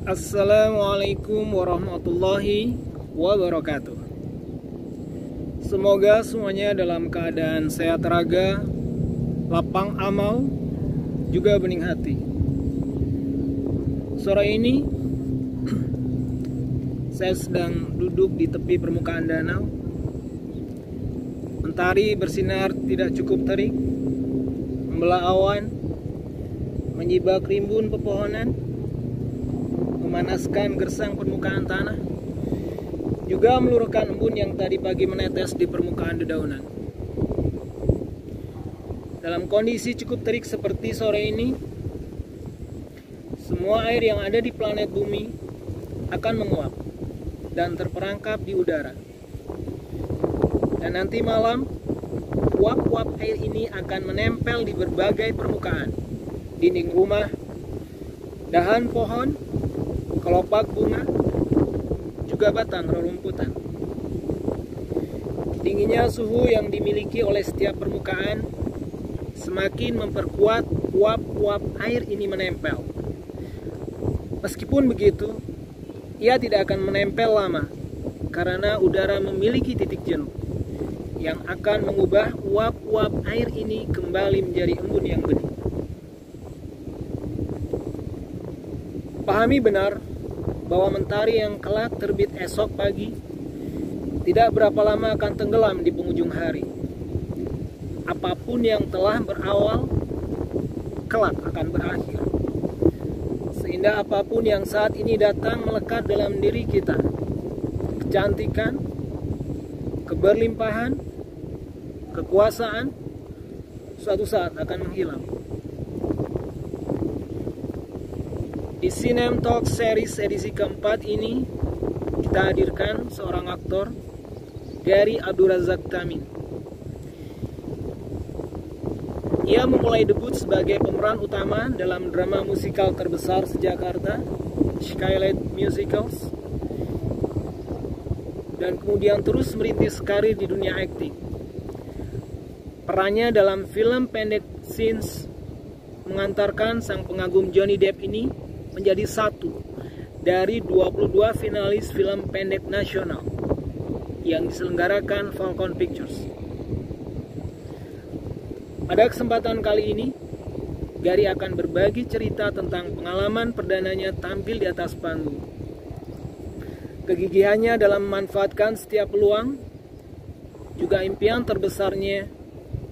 Assalamualaikum warahmatullahi wabarakatuh. Semoga semuanya dalam keadaan sehat raga, lapang amal, juga bening hati. Sore ini saya sedang duduk di tepi permukaan danau. Mentari bersinar tidak cukup terik, membelah awan, menyibak rimbun pepohonan, memanaskan gersang permukaan tanah, juga meluruhkan embun yang tadi pagi menetes di permukaan dedaunan. Dalam kondisi cukup terik seperti sore ini, semua air yang ada di planet bumi akan menguap dan terperangkap di udara. Dan nanti malam, uap-uap air ini akan menempel di berbagai permukaan, dinding rumah, dahan pohon, kelopak bunga, juga batang rerumputan. Tingginya suhu yang dimiliki oleh setiap permukaan semakin memperkuat uap-uap air ini menempel. Meskipun begitu, ia tidak akan menempel lama karena udara memiliki titik jenuh yang akan mengubah uap-uap air ini kembali menjadi embun yang bening. Pahami benar bahwa mentari yang kelak terbit esok pagi tidak berapa lama akan tenggelam di penghujung hari. Apapun yang telah berawal, kelak akan berakhir. Seindah apapun yang saat ini datang melekat dalam diri kita, kecantikan, keberlimpahan, kekuasaan, suatu saat akan menghilang. Di Sinem Talk Series edisi keempat ini, kita hadirkan seorang aktor, Gary Abdurrazak Tamin. Ia memulai debut sebagai pemeran utama dalam drama musikal terbesar seJakarta, Skylight Musicals, dan kemudian terus merintis karir di dunia akting. Perannya dalam film pendek Scenes mengantarkan sang pengagum Johnny Depp ini menjadi satu dari 22 finalis film pendek nasional yang diselenggarakan Falcon Pictures. Pada kesempatan kali ini, Gary akan berbagi cerita tentang pengalaman perdananya tampil di atas panggung. Kegigihannya dalam memanfaatkan setiap peluang, juga impian terbesarnya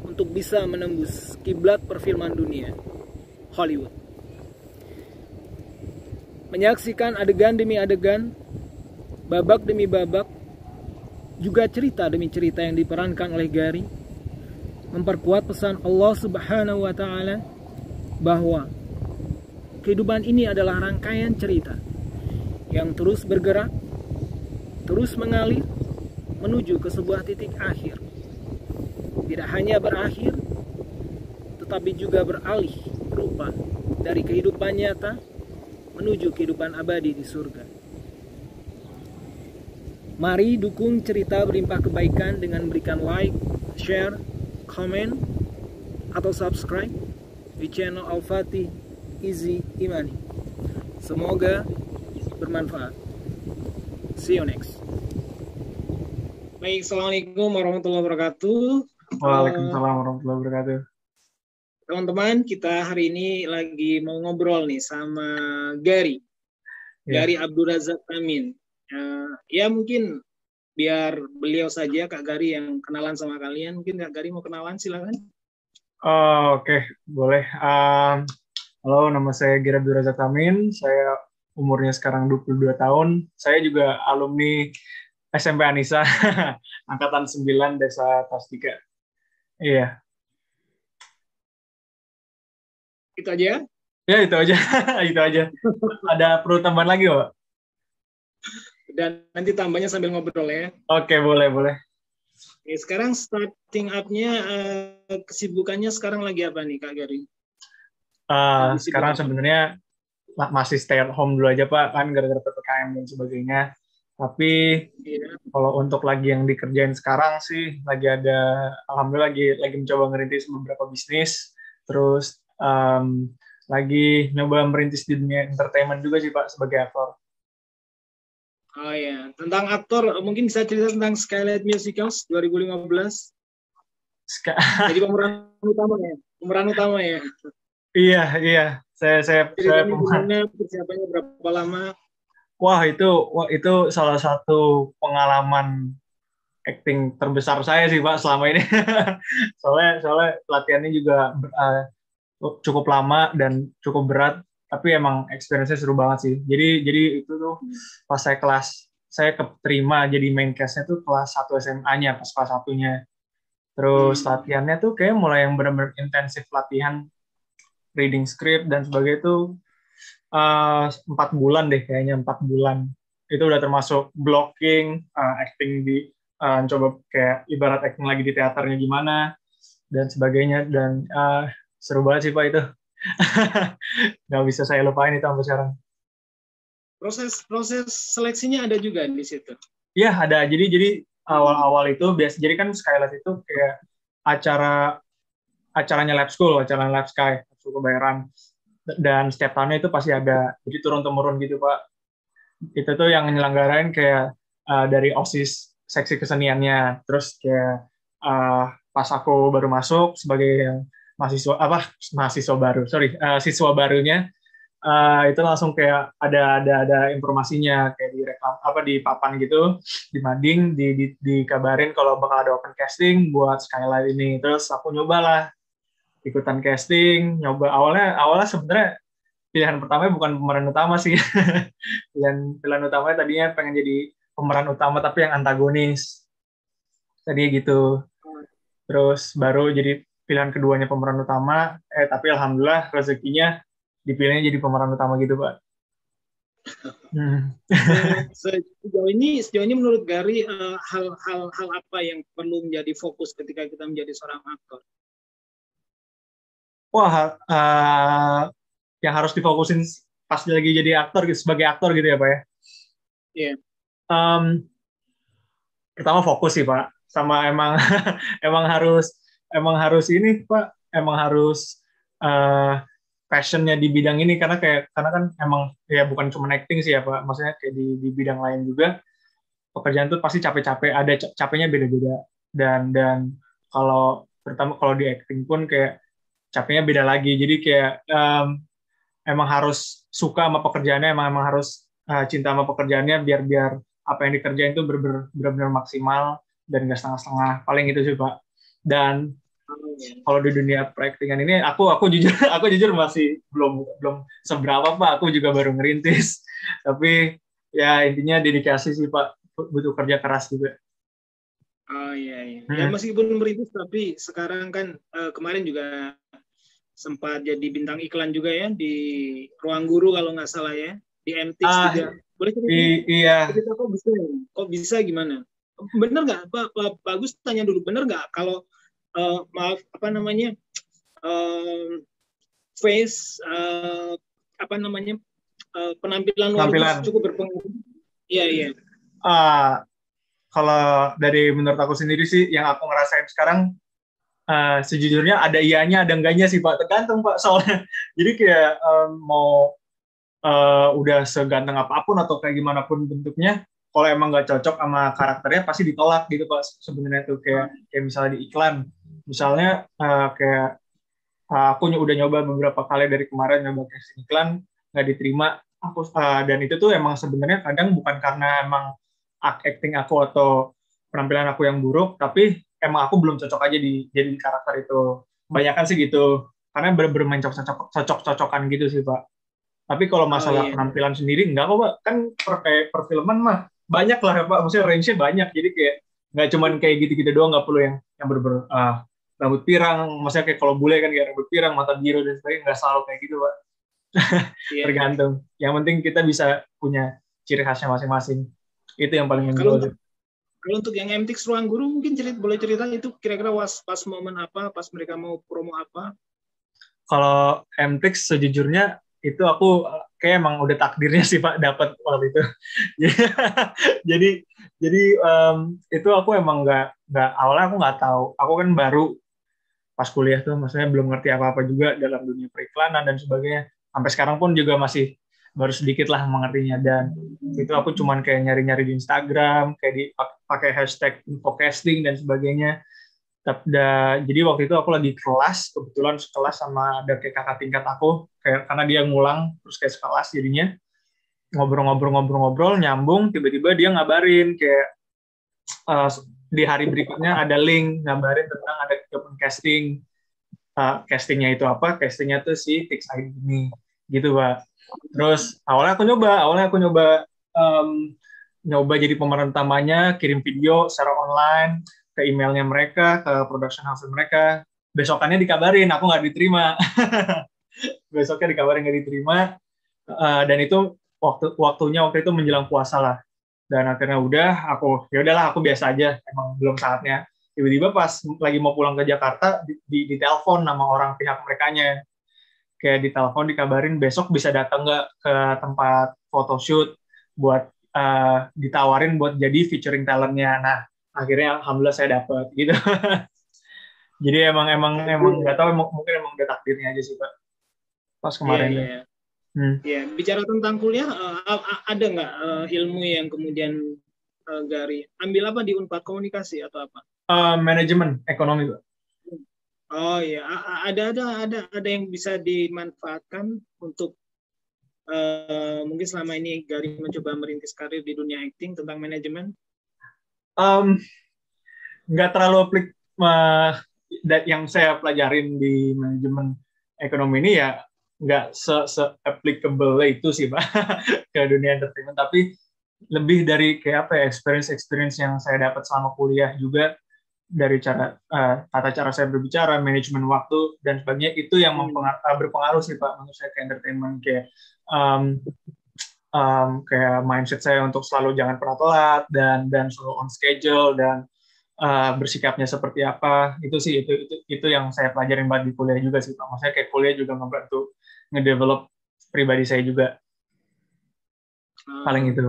untuk bisa menembus kiblat perfilman dunia, Hollywood. Menyaksikan adegan demi adegan, babak demi babak, juga cerita demi cerita yang diperankan oleh Gary, memperkuat pesan Allah Subhanahu wa Ta'ala bahwa kehidupan ini adalah rangkaian cerita yang terus bergerak, terus mengalir menuju ke sebuah titik akhir. Tidak hanya berakhir, tetapi juga beralih rupa dari kehidupan nyata menuju kehidupan abadi di surga. Mari dukung cerita Berlimpah Kebaikan dengan berikan like, share, komen, atau subscribe di channel Al-Fatih Izi Imani. Semoga bermanfaat. See you next. Baik, Assalamualaikum warahmatullahi wabarakatuh. Waalaikumsalam warahmatullahi wabarakatuh. Teman-teman, kita hari ini lagi mau ngobrol nih sama Gary. Gary Abdurrazak Tamin. Ya mungkin biar beliau saja, Kak Gary, yang kenalan sama kalian. Mungkin Kak Gary mau kenalan, silakan. Oke, boleh. Halo, nama saya Gary Abdurrazak Tamin. Saya umurnya sekarang 22 tahun. Saya juga alumni SMP Anissa, Angkatan 9 Desa Tasdika. Iya. Itu aja? Ya, itu aja. Itu aja. Ada perlu tambahan lagi, Pak? Dan nanti tambahnya sambil ngobrol ya. Oke, boleh. Oke, sekarang starting up-nya, kesibukannya sekarang lagi apa nih, Kak Gary? Sekarang sebenarnya masih stay at home dulu aja, Pak. Kan gara-gara PPKM dan sebagainya. Tapi kalau untuk lagi yang dikerjain sekarang sih, alhamdulillah lagi mencoba ngerintis beberapa bisnis. Terus lagi nyoba merintis di dunia entertainment juga sih Pak sebagai aktor. Oh ya, tentang aktor mungkin bisa cerita tentang Skylight Musicals 2015. Jadi pemeran utama ya, pemeran utama ya. Iya, iya. Saya Ceritanya gimana, persiapannya berapa lama? wah itu salah satu pengalaman acting terbesar saya sih Pak selama ini. soalnya latihannya juga cukup lama dan cukup berat, tapi emang experience-nya seru banget sih. Jadi itu tuh pas saya keterima jadi main cast-nya tuh kelas 1 SMA-nya, pas kelas 1-nya. Terus latihannya tuh kayak mulai yang benar-benar intensif latihan reading script dan sebagainya tuh 4 bulan deh kayaknya, 4 bulan. Itu udah termasuk blocking, acting di coba kayak ibarat acting lagi di teaternya gimana dan sebagainya, dan seru banget sih Pak itu. Nggak bisa saya lupain itu sampai sekarang. Proses seleksinya ada juga di situ. Iya ada. Jadi awal-awal itu biasa. Jadi kan Skylight itu kayak acaranya Lab School, acara Lab Sky, Lab School Kebayoran. Dan setiap tahunnya itu pasti ada. Jadi turun-temurun gitu Pak. Itu tuh yang nyelenggarain kayak dari OSIS seksi keseniannya. Terus kayak pas aku baru masuk sebagai mahasiswa baru, siswa barunya, itu langsung kayak ada informasinya kayak di reklam di papan gitu, di mading, dikabarin kalau bakal ada open casting buat Skylight ini. Terus aku nyobalah ikutan casting, nyoba awalnya sebenarnya pilihan pertama bukan pemeran utama sih. pilihan utamanya tadinya pengen jadi pemeran utama tapi yang antagonis tadi gitu. Terus baru jadi pilihan keduanya pemeran utama, tapi alhamdulillah rezekinya dipilihnya jadi pemeran utama gitu Pak. Sejauh ini menurut Gary hal apa yang perlu menjadi fokus ketika kita menjadi seorang aktor? Wah, yang harus difokusin pas lagi jadi aktor gitu, sebagai aktor gitu ya Pak ya. Iya. Pertama fokus sih Pak, sama emang emang harus ini Pak, emang harus passionnya di bidang ini, karena kan emang ya bukan cuma acting sih ya Pak, maksudnya kayak di bidang lain juga pekerjaan tuh pasti capek-capek, ada capeknya beda-beda, dan terutama kalau di acting pun kayak capeknya beda lagi. Jadi kayak emang harus suka sama pekerjaannya, emang harus cinta sama pekerjaannya biar apa yang dikerjain itu benar-benar maksimal dan nggak setengah-setengah. Paling itu sih Pak. Dan kalau di dunia peraktingan ini aku jujur masih belum seberapa Pak. Aku juga baru ngerintis. Tapi ya intinya dedikasi sih Pak. Butuh kerja keras juga. Oh iya. Ya meskipun merintis tapi sekarang kan kemarin juga sempat jadi bintang iklan juga ya di Ruang Guru kalau nggak salah ya, di MTX juga. Boleh cerita? Iya. Cerita kok bisa gimana? Bener nggak Pak Bagus, tanya dulu, bener nggak kalau maaf face penampilan luar cukup berpengaruh? Iya. Kalau dari menurut aku sendiri sih yang aku ngerasain sekarang, sejujurnya ada iyanya ada enggaknya sih Pak, tergantung Pak soalnya. Jadi kayak mau udah seganteng apapun atau kayak gimana pun bentuknya, kalau emang nggak cocok sama karakternya pasti ditolak gitu Pak. Sebenarnya tuh kayak misalnya di iklan, misalnya kayak aku udah nyoba beberapa kali dari kemarin nyoba casting iklan, nggak diterima aku, dan itu tuh emang sebenarnya kadang bukan karena emang acting aku atau penampilan aku yang buruk, tapi emang aku belum cocok aja jadi karakter itu. Banyakan sih gitu, karena bener-bener main cocok-cocokan gitu sih Pak. Tapi kalau masalah penampilan sendiri enggak kok Pak, kan perfilman mah banyak lah ya Pak, maksudnya range-nya banyak, jadi kayak nggak cuman kayak gitu-gitu doang, nggak perlu yang bener-bener rambut pirang, maksudnya kayak kalau bule kan kayak rambut pirang, mata biru dan sebagainya, nggak selalu kayak gitu Pak. Tergantung, yang penting kita bisa punya ciri khasnya masing-masing, itu yang paling menonjol. Kalau untuk yang MTX Ruang Guru mungkin boleh cerita itu kira-kira pas momen apa, pas mereka mau promo apa? Kalau MTX sejujurnya itu aku kayak emang udah takdirnya sih Pak dapat waktu itu. jadi itu aku emang nggak awalnya aku nggak tahu. Aku kan baru pas kuliah tuh, maksudnya belum ngerti apa-apa juga dalam dunia periklanan dan sebagainya. Sampai sekarang pun juga masih baru sedikit lah mengertinya, dan itu aku cuman kayak nyari-nyari di Instagram, kayak pakai hashtag infocasting dan sebagainya. Jadi waktu itu aku lagi kelas, kebetulan sekelas sama ada kayak kakak tingkat aku, kayak karena dia ngulang terus kayak sekelas, jadinya ngobrol-ngobrol nyambung, tiba-tiba dia ngabarin kayak uh, di hari berikutnya ada link ngabarin tentang ada open casting. Castingnya itu apa? Castingnya tuh si Tix ID ini, gitu Pak. Terus awalnya aku nyoba nyoba jadi pemeran utamanya, kirim video secara online ke emailnya mereka, ke production house mereka. Besokannya dikabarin aku nggak diterima. Besoknya dikabarin nggak diterima, dan itu waktunya waktu itu menjelang puasa lah. Dan akhirnya udah, ya udahlah aku biasa aja, emang belum saatnya. Tiba-tiba pas lagi mau pulang ke Jakarta di telepon nama orang pihak merekanya, kayak di telepon dikabarin besok bisa datang nggak ke tempat photoshoot buat ditawarin buat jadi featuring talentnya. Nah akhirnya alhamdulillah saya dapet gitu. Jadi emang nggak tahu, mungkin emang udah takdirnya aja sih Pak pas kemarin. Iya. Ya, bicara tentang kuliah, ada nggak ilmu yang kemudian Gary ambil apa di Unpad, komunikasi atau apa? Manajemen ekonomi Pak. Oh ya, ada yang bisa dimanfaatkan untuk mungkin selama ini Gary mencoba merintis karir di dunia acting tentang manajemen? Nggak terlalu yang saya pelajarin di manajemen ekonomi ini ya nggak se-applicable itu sih Pak ke dunia entertainment, tapi lebih dari kayak apa ya, experience yang saya dapat selama kuliah juga, dari tata cara saya berbicara, manajemen waktu dan sebagainya, itu yang berpengaruh sih Pak menurut saya ke entertainment, kayak kayak mindset saya untuk selalu jangan pernah telat dan selalu on schedule, dan bersikapnya seperti apa. Itu sih itu yang saya pelajarin banget di kuliah juga sih Pak. Maksudnya kayak kuliah juga membantu ngedevelop pribadi saya juga. Paling itu.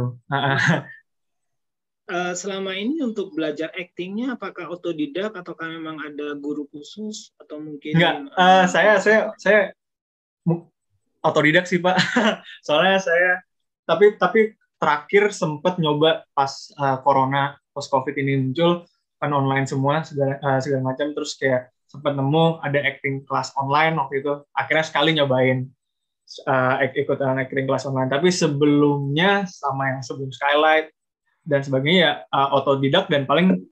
Selama ini untuk belajar actingnya apakah otodidak ataukah memang ada guru khusus atau mungkin? Enggak, saya otodidak sih Pak. Soalnya saya tapi terakhir sempat nyoba pas corona, pas COVID ini muncul, kan online semua segala macam, terus kayak sempat nemu ada acting kelas online waktu itu, akhirnya sekali nyobain ikutan acting kelas online. Tapi sebelumnya sama yang sebelum Skylight dan sebagainya ya otodidak, dan paling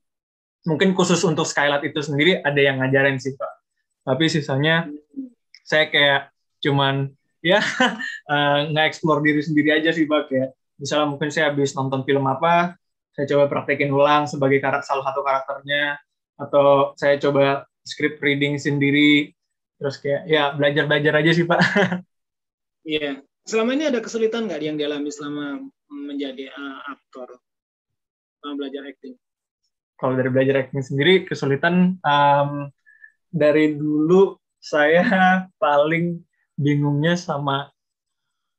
mungkin khusus untuk Skylight itu sendiri ada yang ngajarin sih Pak, tapi sisanya saya kayak cuman ya nge-explore diri sendiri aja sih Pak. Kayak misalnya mungkin saya habis nonton film apa, saya coba praktekin ulang sebagai salah satu karakternya, atau saya coba script reading sendiri, terus kayak ya belajar aja sih Pak. Iya. Selama ini ada kesulitan nggak yang dialami selama menjadi aktor, selama belajar acting? Kalau dari belajar acting sendiri, kesulitan dari dulu saya paling bingungnya sama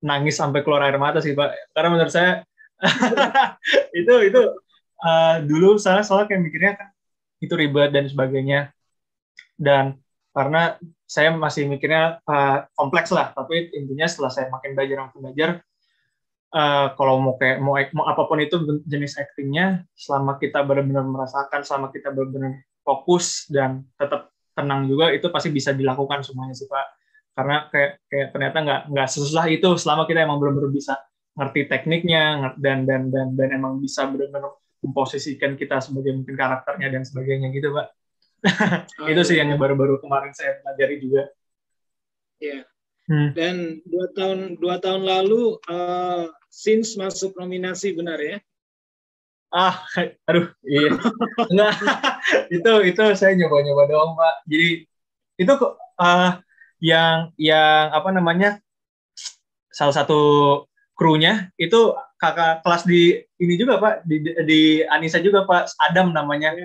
nangis sampai keluar air mata sih Pak. Karena menurut saya itu dulu saya kayak mikirnya kan itu ribet dan sebagainya, dan karena saya masih mikirnya kompleks lah, tapi intinya setelah saya makin belajar kalau mau apapun itu jenis aktingnya, selama kita benar-benar merasakan, selama kita benar-benar fokus dan tetap tenang juga, itu pasti bisa dilakukan semuanya sih Pak. Karena kayak ternyata nggak sesusah itu selama kita emang benar-benar bisa ngerti tekniknya dan emang bisa benar-benar memposisikan kita sebagai mungkin karakternya dan sebagainya gitu Pak. Itu sih yang baru-baru kemarin saya pelajari juga. Iya. Dan 2 tahun lalu Sins masuk nominasi, benar ya? Aduh, iya. Enggak, itu saya nyoba-nyoba doang Pak. Jadi itu yang apa namanya, salah satu krunya itu kakak kelas di ini juga Pak, di Anissa juga Pak, Adam namanya,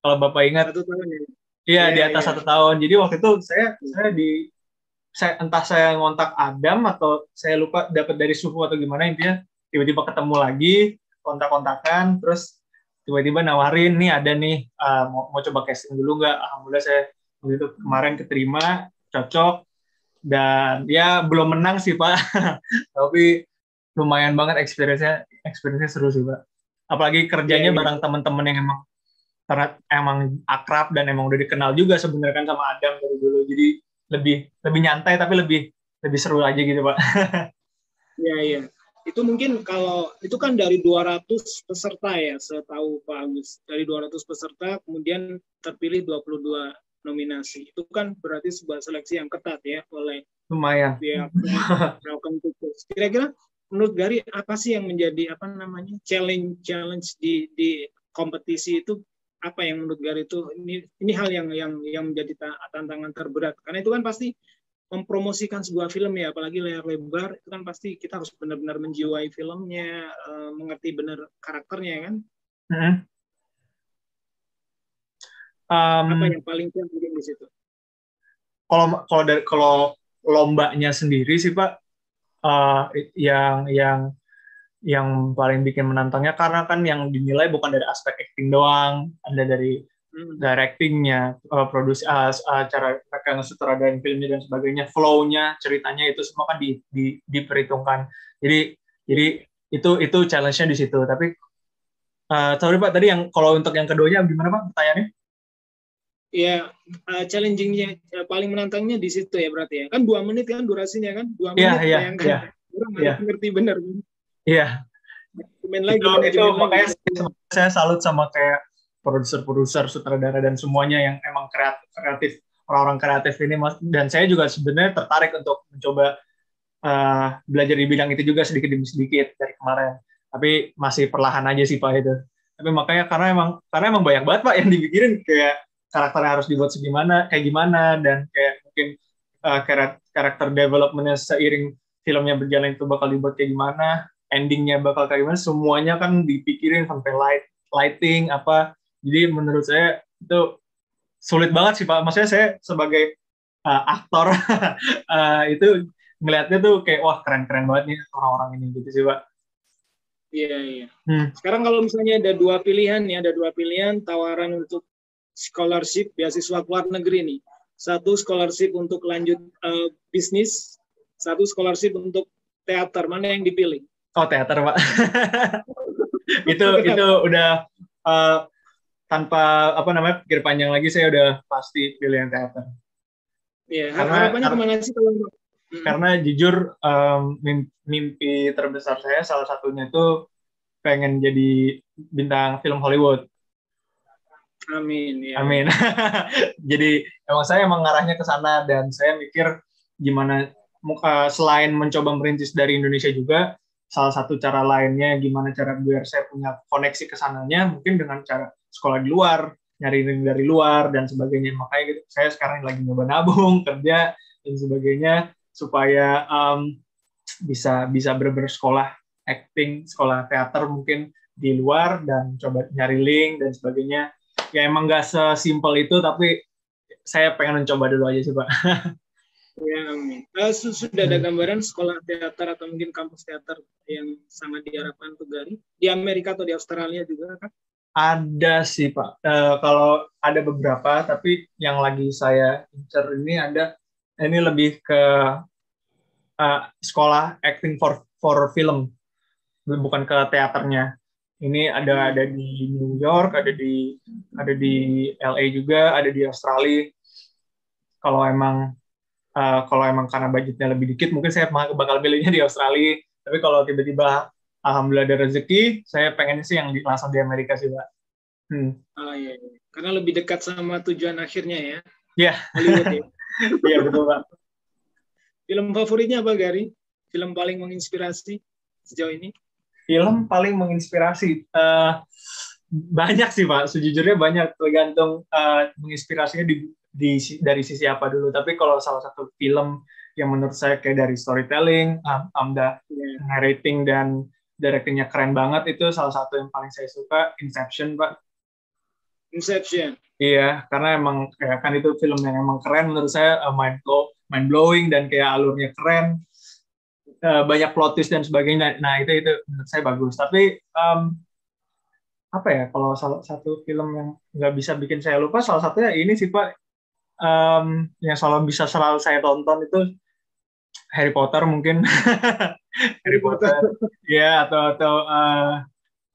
kalau Bapak ingat. 1 tahun ya? Iya, di atas 1 tahun. Jadi waktu itu saya entah saya ngontak Adam atau saya lupa dapat dari suhu atau gimana, intinya tiba-tiba ketemu lagi, kontak-kontakan, terus tiba-tiba nawarin, nih ada nih mau coba casting dulu nggak? Alhamdulillah saya Waktu itu kemarin keterima, cocok, dan ya belum menang sih Pak, tapi lumayan banget experience-nya seru sih Pak. Apalagi Iya, kerjanya iya. bareng teman-teman yang emang karena emang akrab dan emang udah dikenal juga sebenarnya kan sama Adam dari dulu. Jadi lebih lebih nyantai tapi lebih lebih seru aja gitu Pak. Iya, iya. Itu mungkin kalau itu kan dari 200 peserta ya, setahu Pak Agus. Dari 200 peserta kemudian terpilih 22 nominasi. Itu kan berarti sebuah seleksi yang ketat ya oleh Lumayan. pihak Broken Tutus. Kira-kira menurut Gary apa sih yang menjadi apa namanya challenge di kompetisi itu, apa yang menurut Gary itu ini hal yang menjadi tantangan terberat, karena itu kan pasti mempromosikan sebuah film ya, apalagi layar lebar, itu kan pasti kita harus benar-benar menjiwai filmnya, mengerti benar karakternya kan. Mm-hmm. Apa yang paling penting di situ? Kalau lombanya sendiri sih Pak, yang paling bikin menantangnya karena kan yang dinilai bukan dari aspek acting doang, ada dari directingnya, produksi, cara mereka ngesutradarain filmnya dan sebagainya, flow-nya, ceritanya itu semua kan diperhitungkan. Jadi itu challenge-nya di situ. Tapi sorry Pak, tadi yang kalau untuk yang keduanya gimana Pak pertanyaannya? Ya, challengingnya paling menantangnya di situ ya berarti ya. Kan 2 menit kan durasinya kan, 2 Iya, menit iya, bayangkan. iya. Orang Iya. harus ngerti benar. Iya. Main lagi, Itu makanya lagi. saya salut sama kayak produser-produser, sutradara dan semuanya yang emang kreatif, orang-orang kreatif ini, dan saya juga sebenarnya tertarik untuk mencoba belajar di bidang itu juga sedikit demi sedikit dari kemarin. Tapi masih perlahan aja sih Pak itu. Tapi makanya karena emang banyak banget Pak yang dipikirin, kayak karakternya harus dibuat kayak gimana, dan kayak mungkin karakter development-nya seiring filmnya berjalan itu bakal dibuat kayak gimana, endingnya bakal kayak gimana, semuanya kan dipikirin sampai lighting apa. Jadi menurut saya itu sulit banget sih Pak. Maksudnya saya sebagai aktor itu ngelihatnya tuh kayak wah keren-keren banget nih orang-orang ini gitu sih Pak. Iya, iya. Sekarang kalau misalnya ada 2 pilihan ya, ada 2 pilihan tawaran untuk scholarship, beasiswa ke luar negeri nih. 1 scholarship untuk lanjut bisnis, 1 scholarship untuk teater. Mana yang dipilih? Oh, teater Pak. itu udah tanpa apa namanya pikir panjang lagi, saya udah pasti pilih yang teater. Iya, harapannya kemana sih kalau? Karena jujur mimpi terbesar saya salah satunya itu pengen jadi bintang film Hollywood. Amin. Ya. Amin. Jadi saya mengarahnya ke sana, dan saya mikir gimana selain mencoba merintis dari Indonesia juga, salah satu cara lainnya gimana cara biar saya punya koneksi ke sananya, mungkin dengan cara sekolah di luar, nyari dari luar dan sebagainya. Makanya gitu, saya sekarang lagi nyoba nabung, kerja dan sebagainya supaya bisa bener-bener sekolah acting, sekolah teater mungkin di luar, dan coba nyari link dan sebagainya. Ya emang nggak sesimpel itu, tapi saya pengen mencoba dulu aja sih Pak. Ya, amin. Sudah ada gambaran sekolah teater atau mungkin kampus teater yang sangat diharapkan untuk Gary di Amerika atau di Australia juga kan? Ada sih Pak. Kalau ada beberapa, tapi yang lagi saya incer ini lebih ke sekolah acting for film, bukan ke teaternya. Ini ada di New York, ada di LA juga, ada di Australia. Kalau emang karena budgetnya lebih dikit, mungkin saya bakal pilihnya di Australia. Tapi kalau tiba-tiba alhamdulillah ada rezeki, saya pengen sih yang langsung di Amerika sih Pak. Iya. Karena lebih dekat sama tujuan akhirnya ya. Iya. Hollywood ya. Iya betul Pak. Film favoritnya apa Gary? Film paling menginspirasi sejauh ini? Film paling menginspirasi banyak sih Pak. Sejujurnya banyak, tergantung menginspirasinya dari sisi apa dulu. Tapi kalau salah satu film yang menurut saya kayak dari storytelling, narrating dan directingnya keren banget, itu salah satu yang paling saya suka, Inception Pak. Inception. Iya, karena emang kayak kan itu film yang emang keren menurut saya, mind blowing dan kayak alurnya keren, banyak plot twist dan sebagainya. Nah itu menurut saya bagus. Tapi apa ya, kalau salah satu film yang nggak bisa bikin saya lupa, salah satunya ini sih Pak, yang selalu saya tonton itu Harry Potter mungkin. Harry Potter. Ya, atau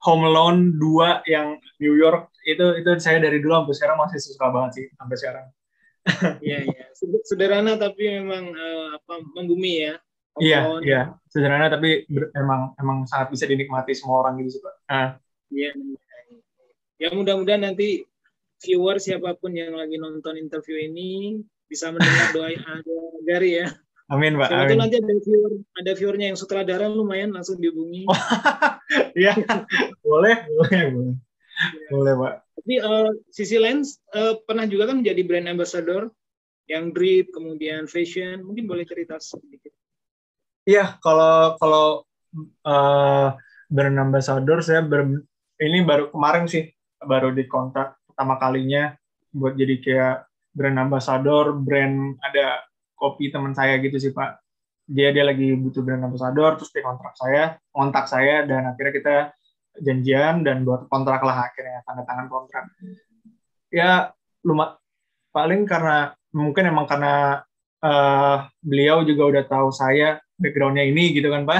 Home Alone 2 yang New York itu saya dari dulu sampai sekarang masih suka banget sih sampai sekarang. Iya, iya. Sederhana tapi memang membumi ya. Iya, Home Alone. iya. Sederhana tapi emang sangat bisa dinikmati semua orang gitu sih, Pak. Iya. Ya mudah-mudahan nanti viewer siapapun yang lagi nonton interview ini bisa mendengar doa Gary ya. Amin, Pak. Siapa Amin. tuh nanti ada viewernya yang sutradara lumayan langsung dihubungi. Iya, boleh. Boleh, Pak. Tapi sisi lain pernah juga kan menjadi brand ambassador yang drip, kemudian fashion. Mungkin boleh cerita sedikit. Iya, kalau brand ambassador ini baru kemarin sih, baru dikontak pertama kalinya buat jadi kayak brand ambassador, brand ada kopi teman saya gitu sih, Pak. Dia lagi butuh brand ambassador, terus dia kontak saya dan akhirnya kita janjian dan buat kontrak lah, akhirnya tanda tangan kontrak. Ya paling mungkin emang karena beliau juga udah tahu saya background-nya ini gitu kan, Pak.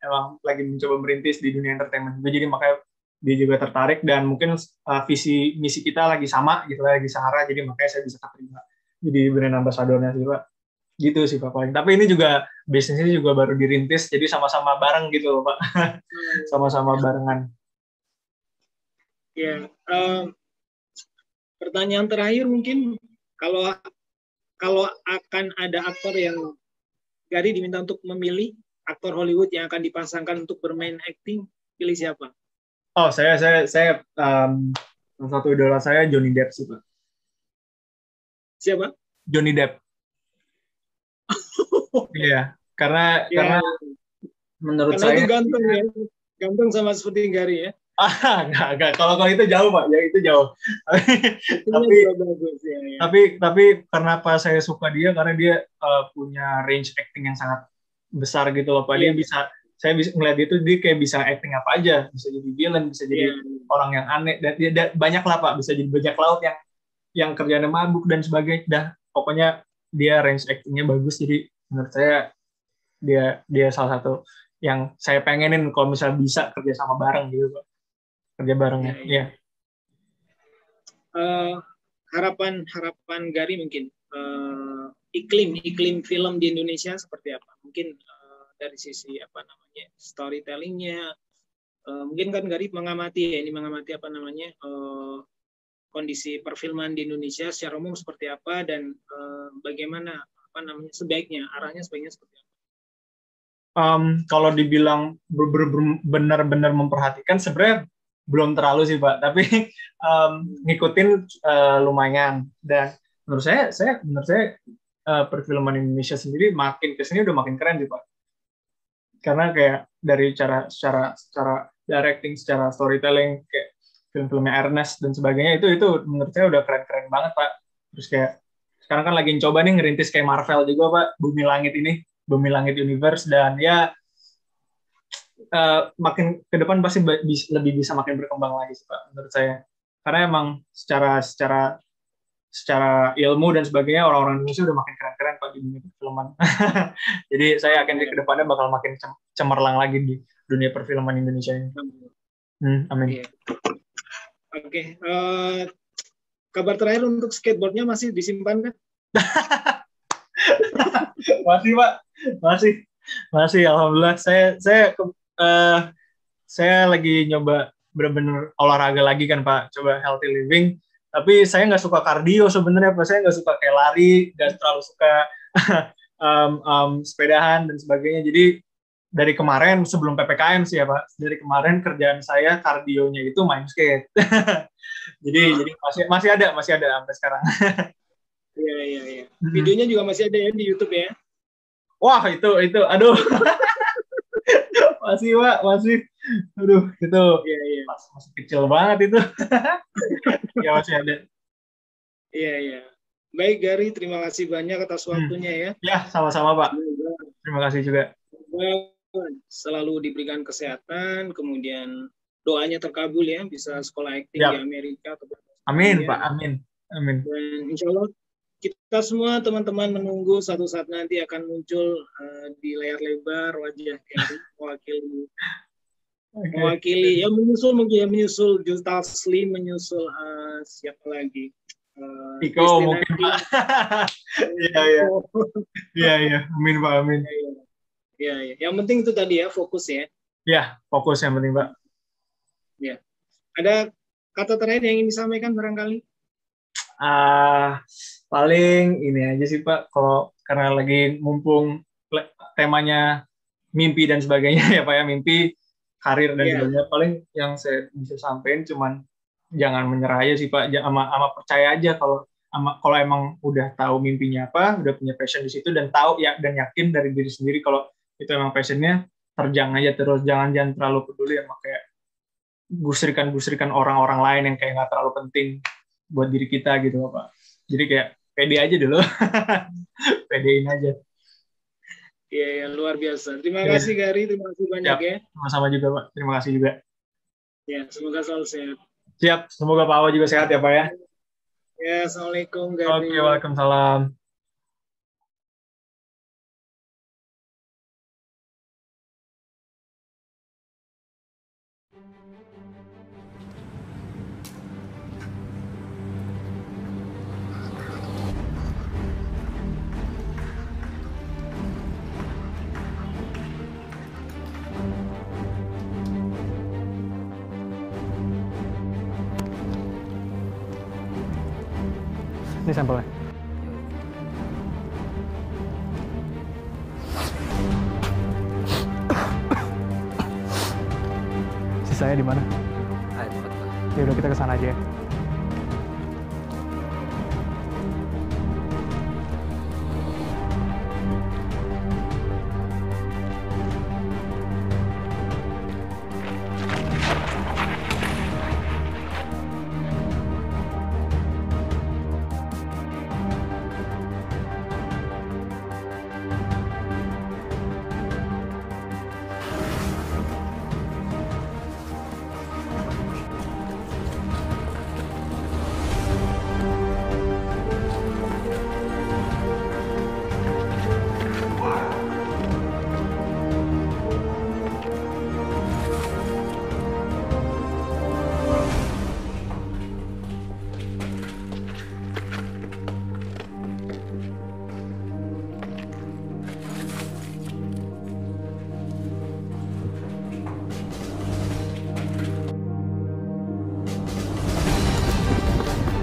Emang lagi mencoba merintis di dunia entertainment juga, jadi makanya dia juga tertarik dan mungkin visi misi kita lagi sama gitu, lagi searah, jadi makanya saya bisa terima jadi brand ambassador-nya sih, Pak. Gitu sih, Pak, paling. Tapi ini juga bisnisnya juga baru dirintis, jadi sama-sama bareng gitu loh, Pak. Sama-sama barengan. Ya, pertanyaan terakhir mungkin kalau akan ada aktor yang Gary diminta untuk memilih aktor Hollywood yang akan dipasangkan untuk bermain acting, pilih siapa? Oh, saya salah satu idola saya Johnny Depp sih, Pak. Siapa? Johnny Depp. Iya, karena menurut karena saya itu ganteng ya, ganteng sama seperti Gary ya. Enggak. Kalau itu jauh, Pak. Ya itu jauh. Tapi kenapa saya suka dia, karena dia punya range acting yang sangat besar gitu loh, Pak. Dia saya bisa ngeliat dia tuh, dia kayak bisa acting apa aja, bisa jadi villain, bisa jadi orang yang aneh, dan banyak lah, Pak. Bisa jadi bajak laut yang kerjanya mabuk dan sebagainya. Pokoknya dia range actingnya bagus, jadi menurut saya dia salah satu yang saya pengenin kalau misalnya bisa kerja sama bareng gitu, Pak. Kerja barengnya. Iya. Harapan Gary mungkin iklim film di Indonesia seperti apa? Mungkin dari sisi storytellingnya, mungkin kan Gary mengamati kondisi perfilman di Indonesia secara umum seperti apa, dan bagaimana sebaiknya seperti apa? Kalau dibilang benar-benar memperhatikan, sebenarnya belum terlalu sih, Pak, tapi ngikutin lumayan, dan menurut saya perfilman Indonesia sendiri makin kesini udah makin keren sih, Pak, karena kayak dari secara directing, secara storytelling, kayak film-filmnya Ernest dan sebagainya, itu menurut saya udah keren-keren banget, Pak. Terus kayak sekarang kan lagi coba nih ngerintis kayak Marvel juga, Pak, Bumi Langit Universe, dan ya makin ke depan pasti lebih bisa makin berkembang lagi sih, Pak, menurut saya. Karena emang secara ilmu dan sebagainya orang-orang Indonesia udah makin keren-keren, Pak, di dunia perfilman. Jadi saya yakin ke depannya bakal makin cemerlang lagi di dunia perfilman Indonesia ini. Amin. Oke. Kabar terakhir untuk skateboardnya masih disimpan kan? Masih, Pak. Masih. Alhamdulillah. Saya lagi nyoba benar-benar olahraga lagi kan, Pak. Coba healthy living. Tapi saya nggak suka kardio sebenarnya, Pak. Saya nggak suka kayak lari, nggak terlalu suka sepedahan dan sebagainya. Jadi dari kemarin sebelum PPKM sih ya, Pak. Dari kemarin kerjaan saya kardionya itu main skate. jadi masih ada sampai sekarang. Iya. Videonya juga masih ada ya di YouTube ya. Wah, itu aduh. masih, Pak, masih. Aduh, itu masih kecil banget itu. Ya, masih ada. Iya. Baik, Gary, terima kasih banyak atas waktunya ya. Ya, sama-sama, Pak. Terima kasih juga. Selalu diberikan kesehatan, kemudian doanya terkabul ya, bisa sekolah acting di Amerika. Amin, Pak. Amin. Dan insya Allah kita semua teman-teman menunggu satu saat nanti akan muncul di layar lebar wajah Gary mewakili ya menyusul Joe Taslim, menyusul siapa lagi? Iko mungkin Pak. Iya. Amin Pak, amin. Iya. Yang penting itu tadi ya, fokus ya. Ya, fokus yang penting Pak. Ya. Ada kata terakhir yang ingin disampaikan barangkali? Paling ini aja sih Pak, kalau karena lagi mumpung temanya mimpi dan sebagainya ya Pak ya, mimpi, karir dan sebagainya, paling yang saya bisa sampaikan cuman jangan menyerah aja sih Pak, sama percaya aja kalau emang udah tahu mimpinya apa, udah punya passion di situ dan tahu ya dan yakin dari diri sendiri kalau itu emang passionnya, terjang aja terus, jangan terlalu peduli sama kayak gusrikan orang-orang lain yang kayak nggak terlalu penting buat diri kita gitu Pak. Jadi kayak pede aja dulu, pedein aja. Iya, luar biasa. Terima kasih Gary, terima kasih banyak ya. Sama-sama juga Pak, terima kasih juga. Ya, semoga selalu sehat. Siap, semoga Pak Awa juga sehat ya Pak ya. Ya, Assalamualaikum Gary. Oke, waalaikumsalam. Ini sampelnya. Sisanya di mana? Ya udah kita ke sana aja ya.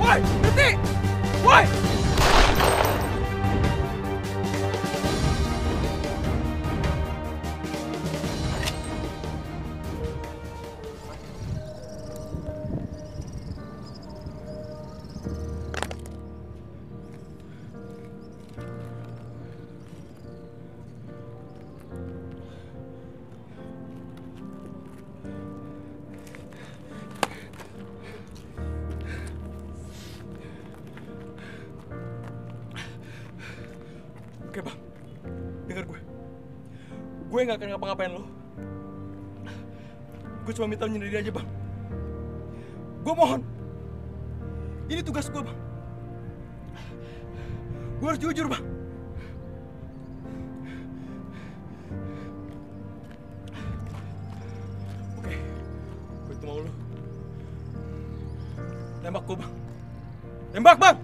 Woi, berhenti! Woi! Oke bang, dengar gue. Gue nggak akan ngapa-ngapain lo. Gue cuma minta nyendiri aja bang. Gue mohon. Ini tugas gue bang. Gue harus jujur bang. Oke, gue itu mau lo. Tembak gue bang. Tembak bang.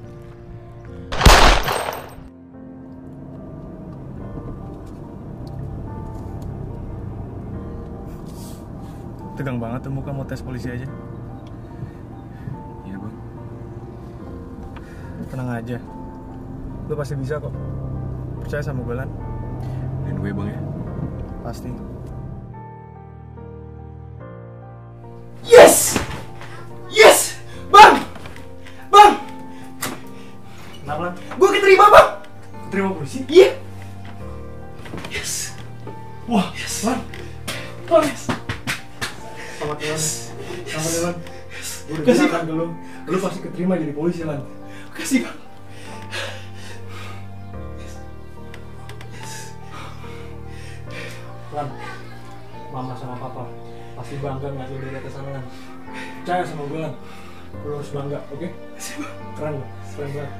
Tegang banget tuh muka, mau tes polisi aja. Iya bang. Tenang aja, lu pasti bisa kok. Percaya sama gue Lan. Dan gue bang ya. Pasti. Yes! Yes! Bang! Bang! Kenapa Lan? Gue keterima bang! Terima polisi? Iya! Yes! Wah, Yes! Lan. Bang! Yes! Selamat ya Lan. Selamat ya Lan. Gue udah Kasih, bilang kan ke lu pasti keterima jadi polisi Lan. Makasih bang. Lan, mama sama papa pasti bangga ngeliat lu dari atas sana Lan. Percaya sama gue Lan. Lu harus bangga, oke? Makasih bang. Keren lo, keren banget.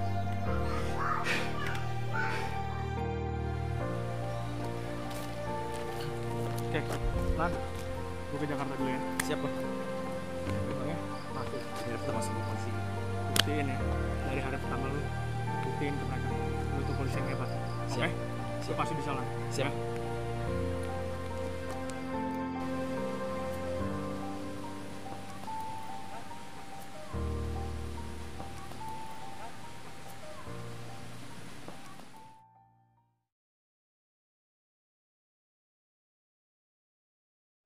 Oke, Lan, gue ke Jakarta dulu ya. Siap bang. Emangnya masuk. Biar kita masuk ke polisi. Buktiin ya, dari hari pertama lu, buktiin ke mereka. Lu tuh polisi yang hebat. Oke? Siap. Lu pasti bisa, Lan. Siap. Ya?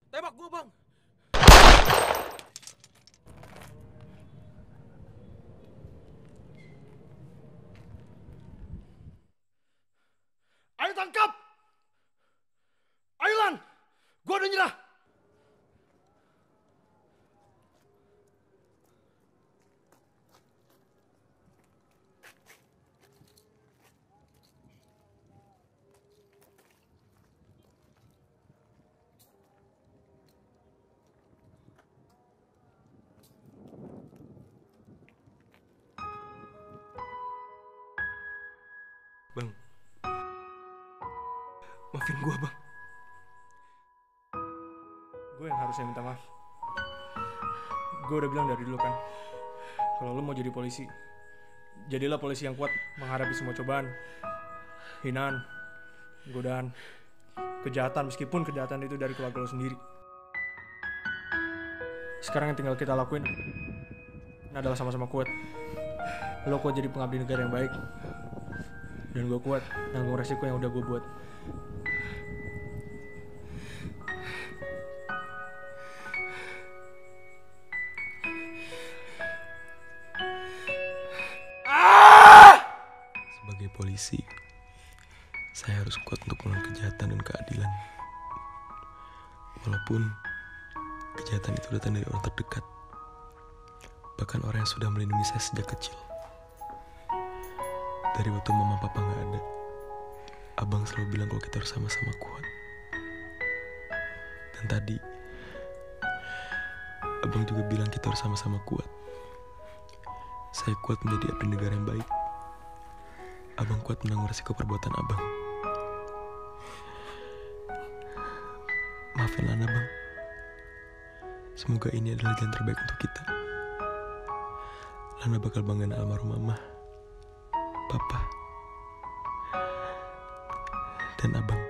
Tembak gua bang. Ayo tangkap. Ayo Lan. Gua udah nyerah. Bang, maafin gua bang. Gue yang harusnya minta maaf. Gue udah bilang dari dulu kan, kalau lo mau jadi polisi, jadilah polisi yang kuat menghadapi semua cobaan, hinaan, godaan, kejahatan, meskipun kejahatan itu dari keluarga lo sendiri. Sekarang yang tinggal kita lakuin adalah sama-sama kuat. Lo kuat jadi pengabdi negara yang baik, dan gue kuat nanggung resiko yang udah gue buat. Sebagai polisi, saya harus kuat untuk melawan kejahatan dan keadilan. Walaupun kejahatan itu datang dari orang terdekat, bahkan orang yang sudah melindungi saya sejak kecil. Dari waktu mama papa gak ada, abang selalu bilang kalau kita harus sama-sama kuat. Dan tadi, abang juga bilang kita harus sama-sama kuat. Saya kuat menjadi abdi negara yang baik. Abang kuat menanggung resiko perbuatan abang. Maafin Lana bang. Semoga ini adalah jalan terbaik untuk kita. Lana bakal banggain almarhum mama, papa, dan abang.